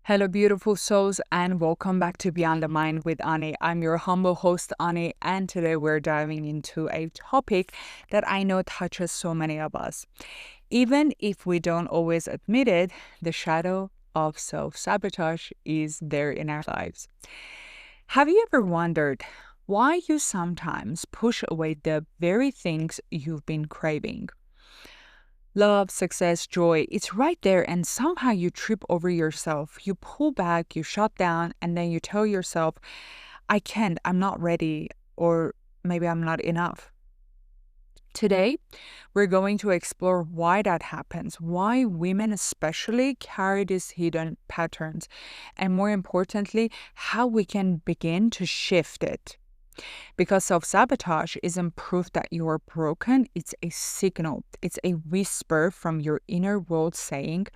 Hello, beautiful souls, and welcome back to Beyond the Mind with Ani. I'm your humble host, Ani, and today we're diving into a topic that I know touches so many of us. Even if we don't always admit it, the shadow of self-sabotage is there in our lives. Have you ever wondered why you sometimes push away the very things you've been craving? Love, success, joy, it's right there, and somehow you trip over yourself. You pull back, you shut down, and then you tell yourself, I can't, I'm not ready, or maybe I'm not enough. Today, we're going to explore why that happens, why women especially carry these hidden patterns, and more importantly, how we can begin to shift it. Because self sabotage isn't proof that you are broken, it's a signal, it's a whisper from your inner world saying,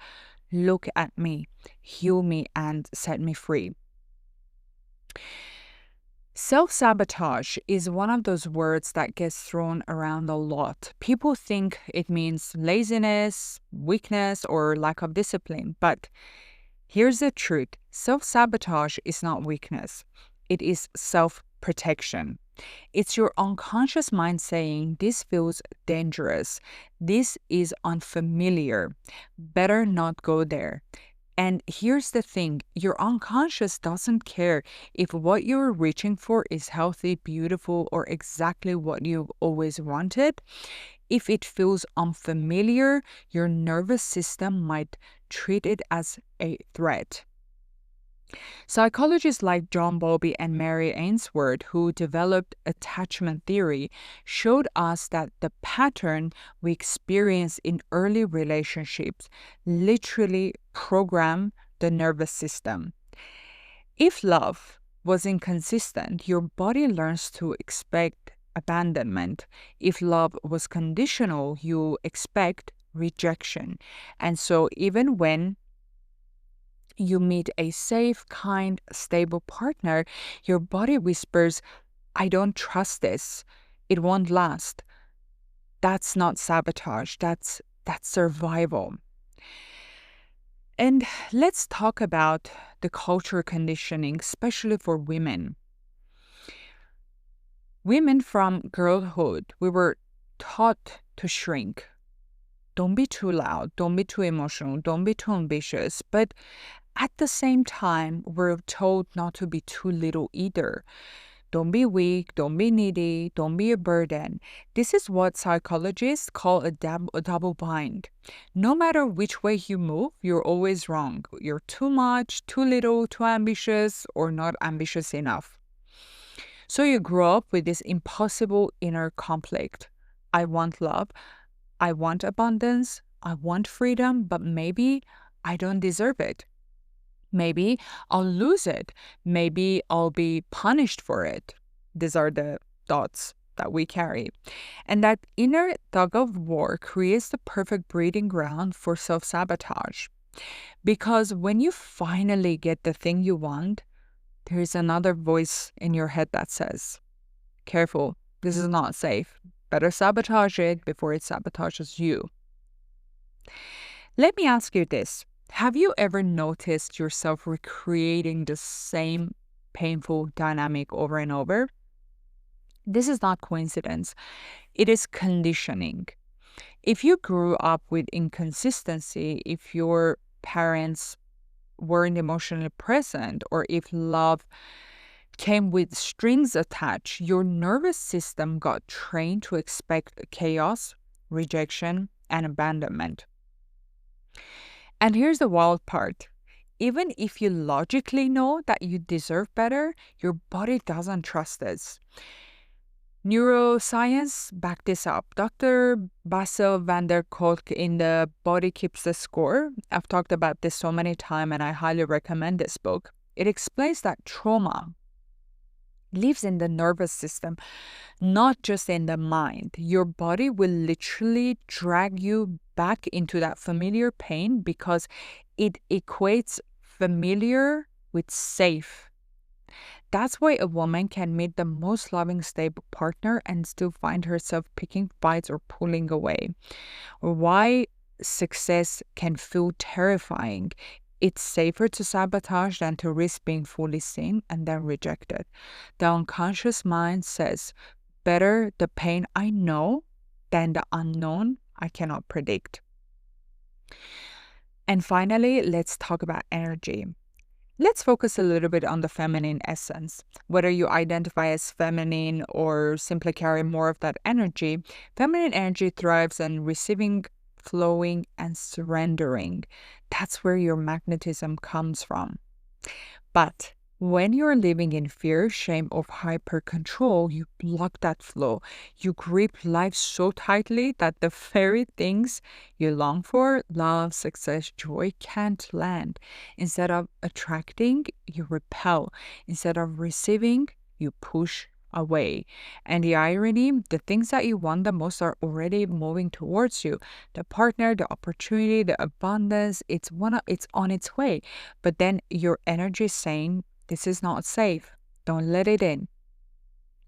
look at me, heal me, and set me free. Self sabotage is one of those words that gets thrown around a lot. People think it means laziness, weakness, or lack of discipline. But here's the truth: self sabotage is not weakness, it is self protection. It's your unconscious mind saying, this feels dangerous, this is unfamiliar, better not go there. And here's the thing: your unconscious doesn't care if what you're reaching for is healthy, beautiful, or exactly what you've always wanted. If it feels unfamiliar, your nervous system might treat it as a threat. Psychologists like John Bowlby and Mary Ainsworth, who developed attachment theory, showed us that the pattern we experience in early relationships literally program the nervous system. If love was inconsistent, your body learns to expect abandonment. If love was conditional, you expect rejection. And so even when you meet a safe, kind, stable partner, your body whispers, I don't trust this. It won't last. That's not sabotage. That's survival. And let's talk about the culture conditioning, especially for women. Women from girlhood, we were taught to shrink. Don't be too loud. Don't be too emotional. Don't be too ambitious. But at the same time, we're told not to be too little either. Don't be weak, don't be needy, don't be a burden. This is what psychologists call a double bind. No matter which way you move, you're always wrong. You're too much, too little, too ambitious, or not ambitious enough. So you grow up with this impossible inner conflict. I want love, I want abundance, I want freedom, but maybe I don't deserve it. Maybe I'll lose it. Maybe I'll be punished for it. These are the thoughts that we carry. And that inner tug of war creates the perfect breeding ground for self sabotage. Because when you finally get the thing you want, there is another voice in your head that says, careful, this is not safe. Better sabotage it before it sabotages you. Let me ask you this. Have you ever noticed yourself recreating the same painful dynamic over and over? This is not coincidence. It is conditioning. If you grew up with inconsistency, if your parents weren't emotionally present, or if love came with strings attached, your nervous system got trained to expect chaos, rejection, and abandonment. And here's the wild part. Even if you logically know that you deserve better, your body doesn't trust this. Neuroscience backed this up. Dr. Basil van der Kolk in The Body Keeps the Score, I've talked about this so many times and I highly recommend this book. It explains that trauma lives in the nervous system, not just in the mind. Your body will literally drag you back into that familiar pain because it equates familiar with safe. That's why a woman can meet the most loving, stable partner and still find herself picking fights or pulling away. Or why success can feel terrifying It's safer to sabotage than to risk being fully seen and then rejected. The unconscious mind says, better the pain I know than the unknown I cannot predict. And finally, let's talk about energy. Let's focus a little bit on the feminine essence. Whether you identify as feminine or simply carry more of that energy, feminine energy thrives on receiving, flowing, and surrendering. That's where your magnetism comes from. But when you're living in fear, shame, or hyper control, you block that flow. You grip life so tightly that the very things you long for, love, success, joy, can't land. Instead of attracting, you repel. Instead of receiving, you push away. And the irony, the things that you want the most are already moving towards you. The partner, the opportunity, the abundance, it's on its way. But then your energy is saying, this is not safe. Don't let it in.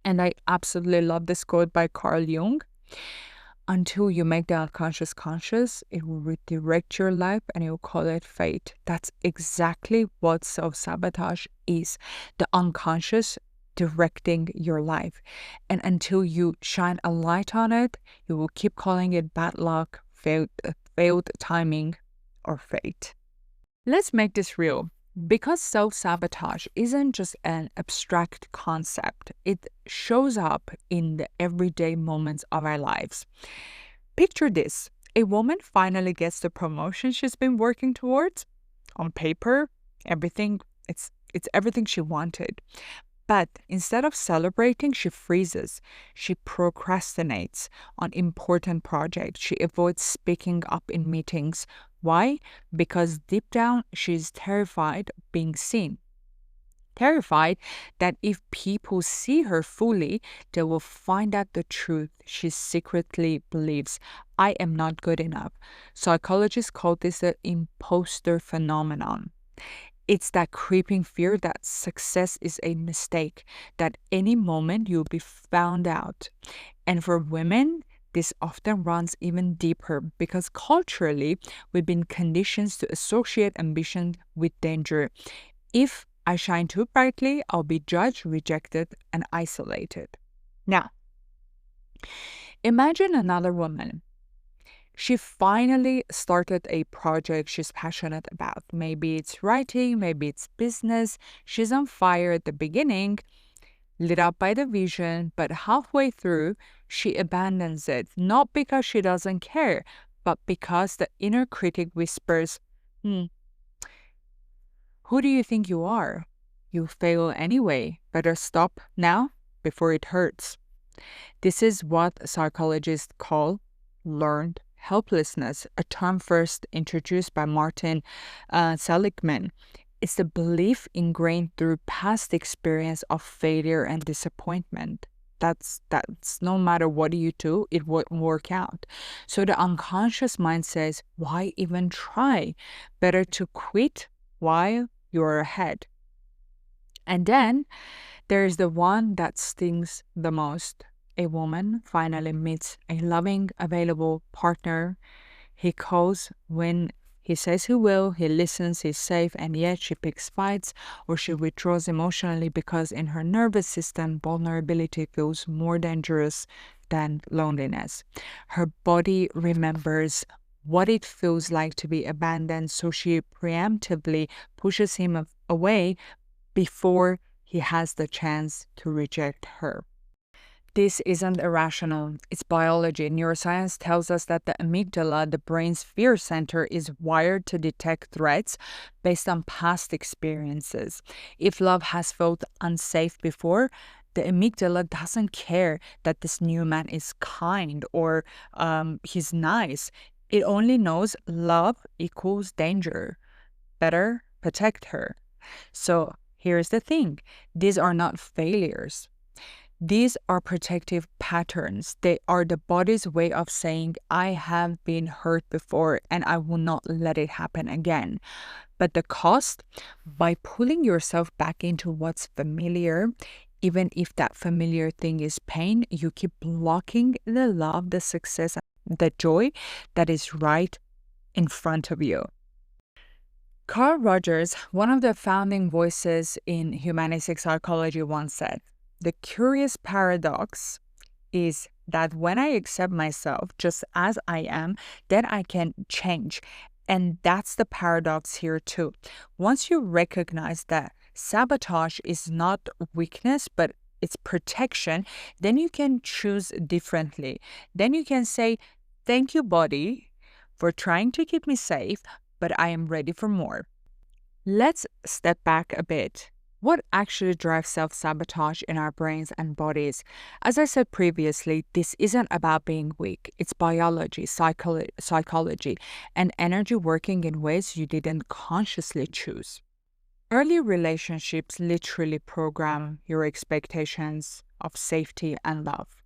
And I absolutely love this quote by Carl Jung. Until you make the unconscious conscious, it will redirect your life and you'll call it fate. That's exactly what self-sabotage is. The unconscious directing your life. And until you shine a light on it, you will keep calling it bad luck, failed timing, or fate. Let's make this real. Because self-sabotage isn't just an abstract concept, it shows up in the everyday moments of our lives. Picture this. A woman finally gets the promotion she's been working towards. On paper, it's everything she wanted. But instead of celebrating, she freezes. She procrastinates on important projects. She avoids speaking up in meetings. Why? Because deep down, she's terrified of being seen. Terrified that if people see her fully, they will find out the truth she secretly believes. I am not good enough. Psychologists call this the imposter phenomenon. It's that creeping fear that success is a mistake, that any moment you'll be found out. And for women, this often runs even deeper because culturally, we've been conditioned to associate ambition with danger. If I shine too brightly, I'll be judged, rejected, and isolated. Now, imagine another woman. She finally started a project she's passionate about. Maybe it's writing, maybe it's business. She's on fire at the beginning, lit up by the vision, but halfway through, she abandons it, not because she doesn't care, but because the inner critic whispers, who do you think you are? You'll fail anyway. Better stop now before it hurts. This is what psychologists call learned helplessness, a term first introduced by Martin Seligman. It's the belief ingrained through past experience of failure and disappointment. That's no matter what you do, it won't work out. So the unconscious mind says, why even try? Better to quit while you're ahead. And then there's the one that stings the most. A woman finally meets a loving, available partner. He calls when he says he will, he listens, he's safe, and yet she picks fights or she withdraws emotionally because in her nervous system, vulnerability feels more dangerous than loneliness. Her body remembers what it feels like to be abandoned, so she preemptively pushes him away before he has the chance to reject her. This isn't irrational, it's biology. Neuroscience tells us that the amygdala, the brain's fear center, is wired to detect threats based on past experiences. If love has felt unsafe before, the amygdala doesn't care that this new man is kind or he's nice. It only knows love equals danger. Better protect her. So here's the thing. These are not failures. These are protective patterns. They are the body's way of saying, I have been hurt before and I will not let it happen again. But the cost, by pulling yourself back into what's familiar, even if that familiar thing is pain, you keep blocking the love, the success, the joy that is right in front of you. Carl Rogers, one of the founding voices in humanistic psychology, once said, "The curious paradox is that when I accept myself just as I am, then I can change." And that's the paradox here too. Once you recognize that sabotage is not weakness, but it's protection, then you can choose differently. Then you can say, "Thank you, body, for trying to keep me safe, but I am ready for more." Let's step back a bit. What actually drives self-sabotage in our brains and bodies? As I said previously, this isn't about being weak. It's biology, psychology, and energy working in ways you didn't consciously choose. Early relationships literally program your expectations of safety and love.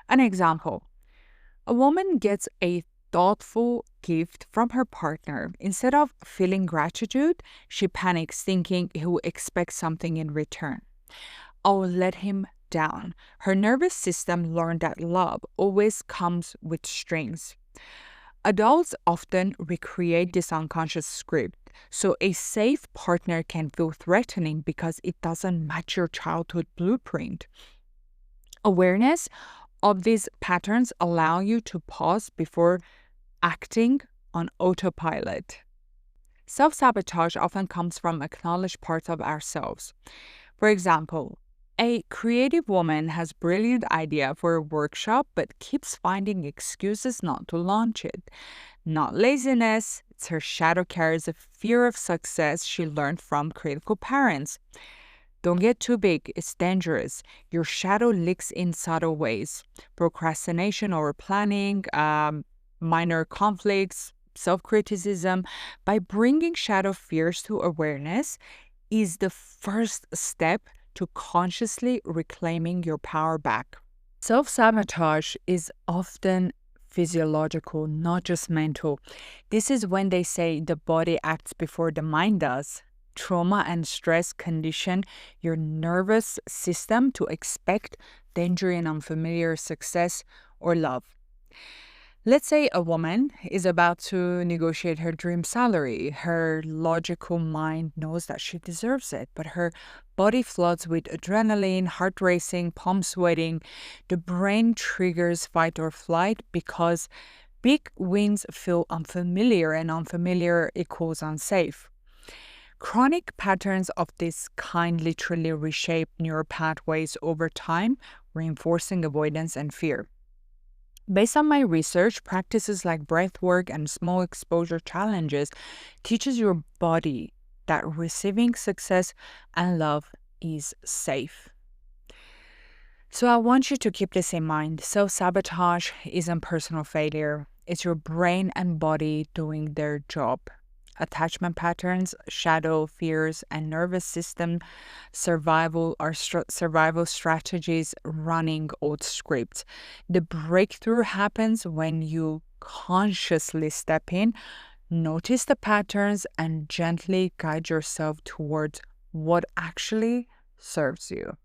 An example: a woman gets a thoughtful gift from her partner. Instead of feeling gratitude, she panics, thinking he will expect something in return. "I'll let him down." Her nervous system learned that love always comes with strings. Adults often recreate this unconscious script, so a safe partner can feel threatening because it doesn't match your childhood blueprint. Awareness of these patterns allow you to pause before acting on autopilot. Self-sabotage often comes from acknowledged parts of ourselves. For example, a creative woman has a brilliant idea for a workshop but keeps finding excuses not to launch it. Not laziness, it's her shadow carries a fear of success she learned from critical parents. Don't get too big, it's dangerous. Your shadow leaks in subtle ways. Procrastination over planning, minor conflicts, self-criticism. By bringing shadow fears to awareness is the first step to consciously reclaiming your power back. Self-sabotage is often physiological, not just mental. This is when they say the body acts before the mind does. Trauma and stress condition your nervous system to expect danger in unfamiliar success or love. Let's say a woman is about to negotiate her dream salary. Her logical mind knows that she deserves it, but her body floods with adrenaline, heart racing, palm sweating. The brain triggers fight or flight because big wins feel unfamiliar, and unfamiliar equals unsafe. Chronic patterns of this kind literally reshape neural pathways over time, reinforcing avoidance and fear. Based on my research, practices like breath work and small exposure challenges teaches your body that receiving success and love is safe. So I want you to keep this in mind. Self-sabotage isn't personal failure. It's your brain and body doing their job. Attachment patterns, shadow fears, and nervous system survival are survival strategies running old scripts. The breakthrough happens when you consciously step in, notice the patterns, and gently guide yourself towards what actually serves you.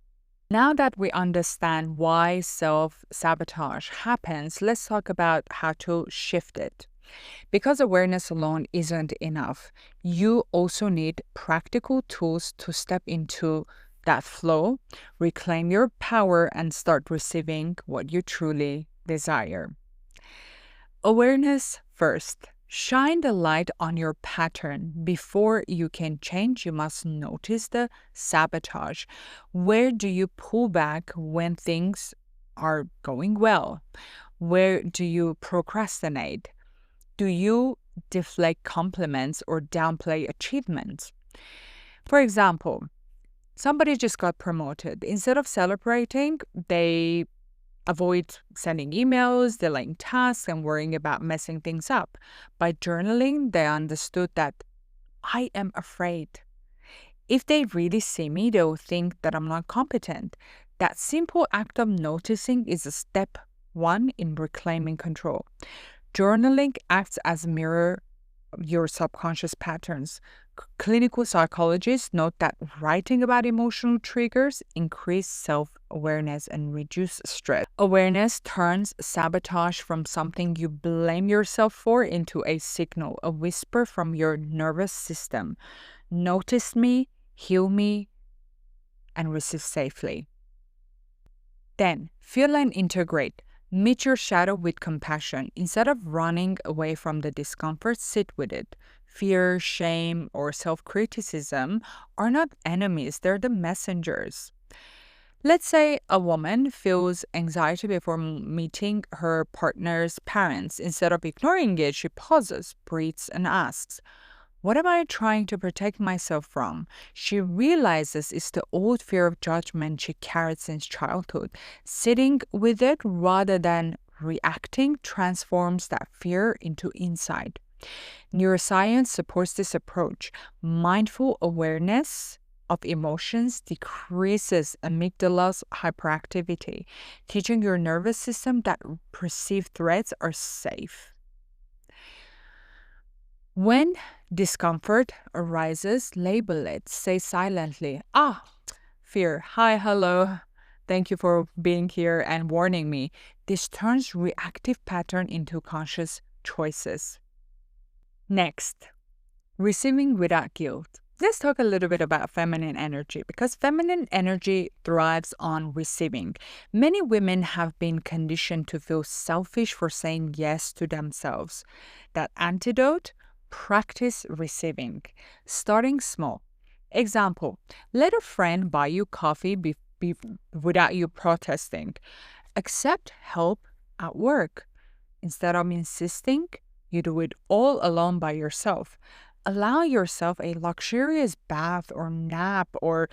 Now that we understand why self-sabotage happens, let's talk about how to shift it. Because awareness alone isn't enough, you also need practical tools to step into that flow, reclaim your power, and start receiving what you truly desire. Awareness first. Shine the light on your pattern. Before you can change, you must notice the sabotage. Where do you pull back when things are going well? Where do you procrastinate? Do you deflect compliments or downplay achievements? For example, somebody just got promoted. Instead of celebrating, they avoid sending emails, delaying tasks, and worrying about messing things up. By journaling, they understood that I am afraid. If they really see me, they'll think that I'm not competent. That simple act of noticing is a step one in reclaiming control. Journaling acts as a mirror of your subconscious patterns. Clinical psychologists note that writing about emotional triggers increase self-awareness and reduce stress. Awareness turns sabotage from something you blame yourself for into a signal, a whisper from your nervous system. Notice me, heal me, and receive safely. Then, feel and integrate. Meet your shadow with compassion. Instead of running away from the discomfort, sit with it. Fear, shame, or self-criticism are not enemies, they're the messengers. Let's say a woman feels anxiety before meeting her partner's parents. Instead of ignoring it, she pauses, breathes, and asks, what am I trying to protect myself from? She realizes it's the old fear of judgment she carried since childhood. Sitting with it rather than reacting transforms that fear into insight. Neuroscience supports this approach. Mindful awareness of emotions decreases amygdala's hyperactivity, teaching your nervous system that perceived threats are safe. When discomfort arises, label it. Say silently, fear, hi, hello. Thank you for being here and warning me. This turns reactive pattern into conscious choices. Next, receiving without guilt. Let's talk a little bit about feminine energy because feminine energy thrives on receiving. Many women have been conditioned to feel selfish for saying yes to themselves. That antidote? Practice receiving. Starting small. Example, let a friend buy you coffee without you protesting. Accept help at work. Instead of insisting, you do it all alone by yourself. Allow yourself a luxurious bath or nap, or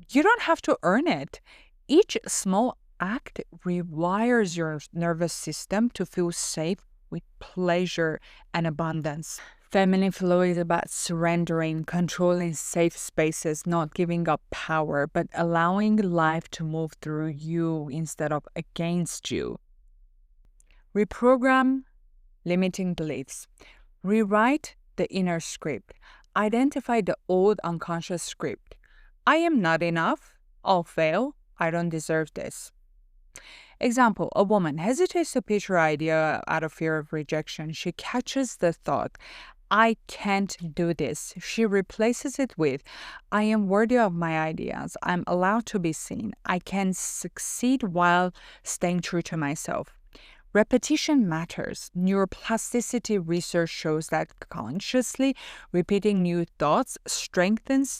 you don't have to earn it. Each small act rewires your nervous system to feel safe with pleasure and abundance. Feminine flow is about surrendering, controlling safe spaces, not giving up power, but allowing life to move through you instead of against you. Reprogram limiting beliefs. Rewrite the inner script. Identify the old unconscious script. I am not enough. I'll fail. I don't deserve this. Example, a woman hesitates to pitch her idea out of fear of rejection. She catches the thought, I can't do this. She replaces it with, I am worthy of my ideas. I'm allowed to be seen. I can succeed while staying true to myself. Repetition matters. Neuroplasticity research shows that consciously repeating new thoughts strengthens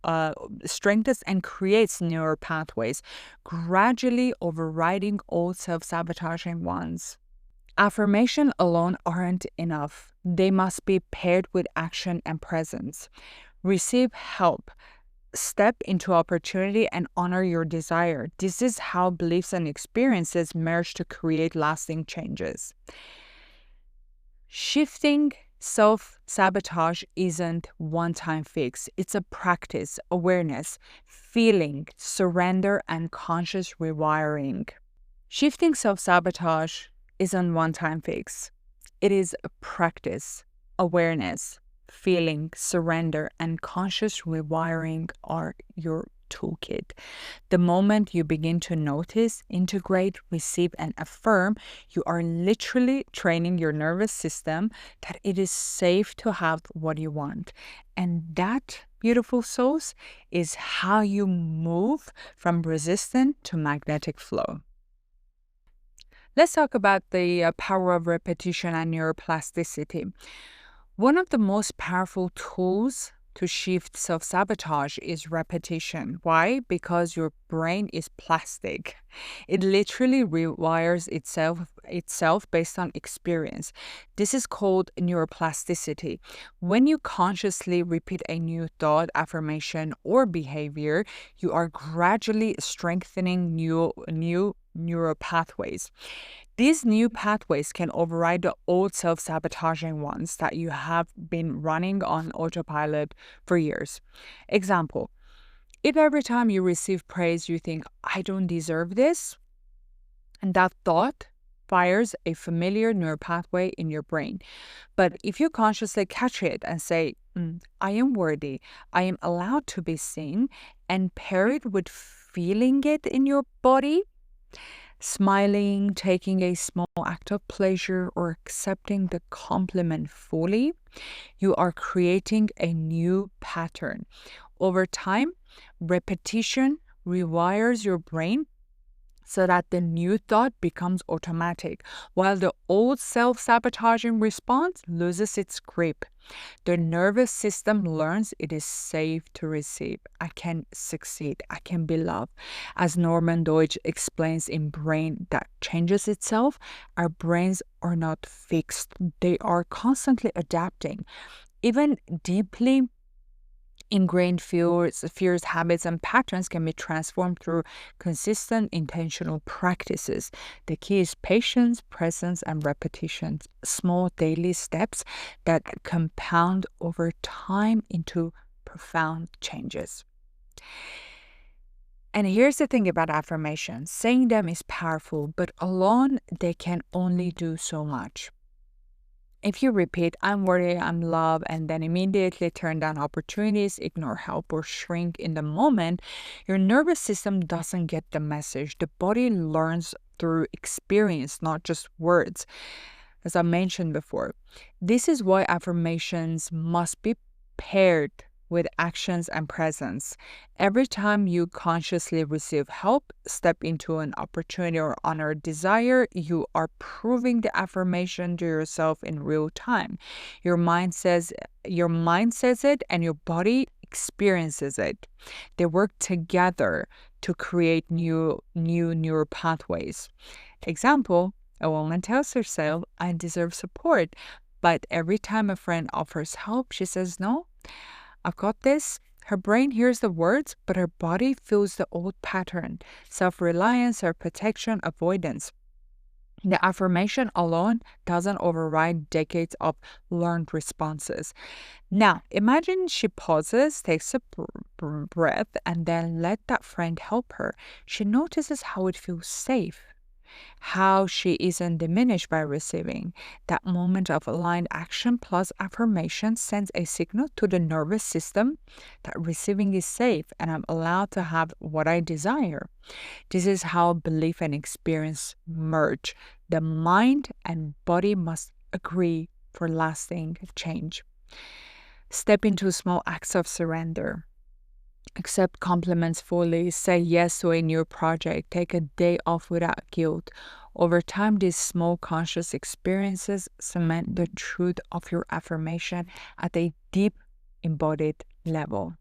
and creates neural pathways, gradually overriding old self-sabotaging ones. Affirmation alone aren't enough. They must be paired with action and presence. Receive help. Step into opportunity and honor your desire. This is how beliefs and experiences merge to create lasting changes. Shifting self-sabotage isn't one-time fix. It's a practice, awareness, feeling, surrender, and conscious rewiring. Shifting self-sabotage isn't one-time fix. It is a practice, awareness, feeling, surrender, and conscious rewiring are your toolkit. The moment you begin to notice, integrate, receive, and affirm, you are literally training your nervous system that it is safe to have what you want. And that, beautiful souls, is how you move from resistant to magnetic flow. Let's talk about the power of repetition and neuroplasticity. One of the most powerful tools to shift self-sabotage is repetition. Why? Because your brain is plastic. It literally rewires itself based on experience. This is called neuroplasticity. When you consciously repeat a new thought, affirmation, or behavior, you are gradually strengthening new neural pathways. These new pathways can override the old self-sabotaging ones that you have been running on autopilot for years. Example, if every time you receive praise you think, I don't deserve this, and that thought fires a familiar neural pathway in your brain. But if you consciously catch it and say, I am worthy, I am allowed to be seen, and pair it with feeling it in your body, smiling, taking a small act of pleasure, or accepting the compliment fully, you are creating a new pattern. Over time, repetition rewires your brain so that the new thought becomes automatic, while the old self-sabotaging response loses its grip. The nervous system learns it is safe to receive. I can succeed. I can be loved. As Norman Deutsch explains in Brain That Changes Itself, our brains are not fixed. They are constantly adapting. Even deeply ingrained fears, habits, and patterns can be transformed through consistent, intentional practices. The key is patience, presence, and repetition. Small daily steps that compound over time into profound changes. And here's the thing about affirmations. Saying them is powerful, but alone they can only do so much. If you repeat, I'm worthy, I'm loved, and then immediately turn down opportunities, ignore help, or shrink in the moment, your nervous system doesn't get the message. The body learns through experience, not just words, as I mentioned before. This is why affirmations must be paired with actions and presence. Every time you consciously receive help, step into an opportunity, or honor a desire, you are proving the affirmation to yourself in real time. Your mind says it, and your body experiences it. They work together to create new neural pathways. Example, a woman tells herself, I deserve support. But every time a friend offers help, she says, no, I've got this. Her brain hears the words, but her body feels the old pattern: self-reliance, self-protection, avoidance. The affirmation alone doesn't override decades of learned responses. Now, imagine she pauses, takes a breath, and then let that friend help her. She notices how it feels safe, how she isn't diminished by receiving. That moment of aligned action plus affirmation sends a signal to the nervous system that receiving is safe and I'm allowed to have what I desire. This is how belief and experience merge. The mind and body must agree for lasting change. Step into small acts of surrender. Accept compliments fully, say yes to a new project, take a day off without guilt. Over time, these small conscious experiences cement the truth of your affirmation at a deep embodied level.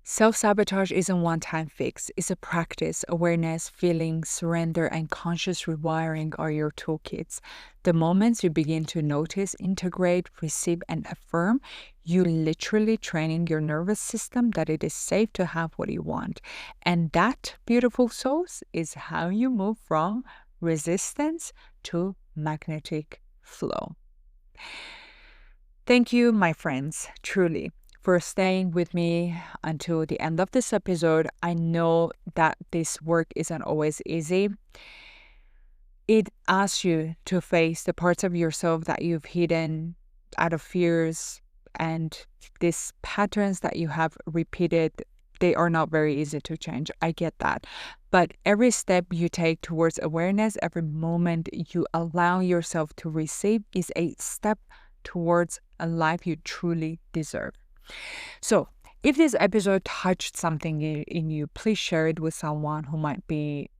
Self-sabotage isn't a one-time fix. It's a practice. Awareness, feeling, surrender, and conscious rewiring are your toolkits. The moments you begin to notice, integrate, receive, and affirm, you literally training your nervous system that it is safe to have what you want. And that, beautiful souls, is how you move from resistance to magnetic flow. Thank you, my friends, truly, for staying with me until the end of this episode. I know that this work isn't always easy. It asks you to face the parts of yourself that you've hidden out of fears, and these patterns that you have repeated. They are not very easy to change. I get that. But every step you take towards awareness, every moment you allow yourself to receive, is a step towards a life you truly deserve. So, if this episode touched something in you, please share it with someone who might be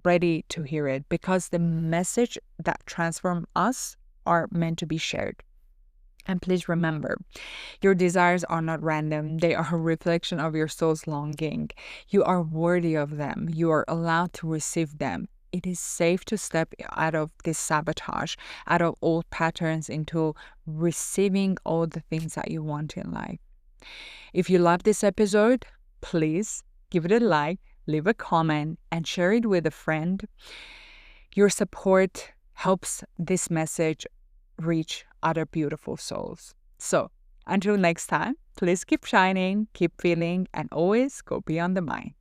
ready to hear it, because the message that transforms us are meant to be shared. And please remember, your desires are not random. They are a reflection of your soul's longing. You are worthy of them. You are allowed to receive them. It is safe to step out of this sabotage, out of old patterns, into receiving all the things that you want in life. If you love this episode, please give it a like, leave a comment, and share it with a friend. Your support helps this message reach other beautiful souls. So, until next time, please keep shining, keep feeling, and always go beyond the mind.